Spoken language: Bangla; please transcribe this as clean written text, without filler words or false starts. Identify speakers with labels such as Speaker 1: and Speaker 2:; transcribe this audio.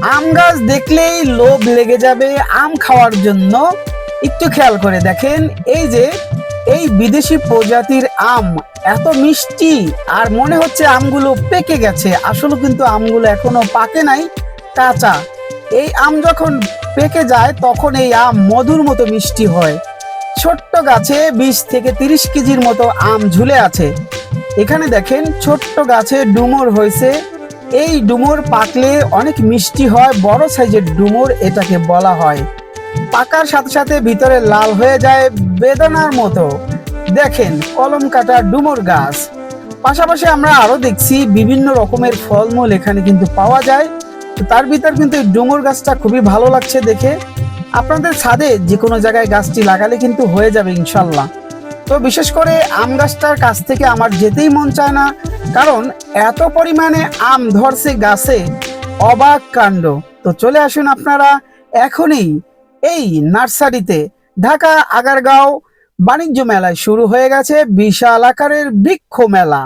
Speaker 1: আম গাছ দেখলেই লোভ লেগে যাবে আম খাওয়ার জন্য। একটু খেয়াল করে দেখেন, এই যে এই বিদেশি প্রজাতির আম এত মিষ্টি, আর মনে হচ্ছে আমগুলো পেকে গেছে, আসলে কিন্তু আমগুলো এখনো পাকে নাই, কাঁচা। এই আম যখন পেকে যায় তখন এই আম মধুর মতো মিষ্টি হয়। ছোট্ট গাছে 20 থেকে 30 কেজির মতো আম ঝুলে আছে। এখানে দেখেন ছোট্ট গাছে ডুমুর হয়েছে। এই ডুমুর পাকলে অনেক মিষ্টি হয়, বড় সাইজের ডুমুর এটাকে বলা হয়। পাকার সাথে সাথে ভিতরে লাল হয়ে যায় বেদানার মতো। দেখেন কলম কাটা ডুমুর গাছ। পাশাপাশি আমরা আরো দেখছি বিভিন্ন রকমের ফলমূল এখানে কিন্তু পাওয়া যায়। তো তার ভিতর কিন্তু এই ডুমুর গাছটা খুবই ভালো লাগছে দেখে। আপনাদের ছাদে যে কোনো জায়গায় গাছটি লাগালে কিন্তু হয়ে যাবে ইনশাল্লাহ। তো বিশেষ করে আম গাছটার কাছ থেকে আমার যেতেই মন চায় না, কারণ এত পরিমাণে আম ধরছে গাছে, অবাক কাণ্ড। তো চলে আসুন আপনারা এখনই এই নার্সারিতে। ঢাকা আগারগাঁও বাণিজ্য মেলায় শুরু হয়ে গেছে বিশাল আকারের বৃক্ষ মেলা।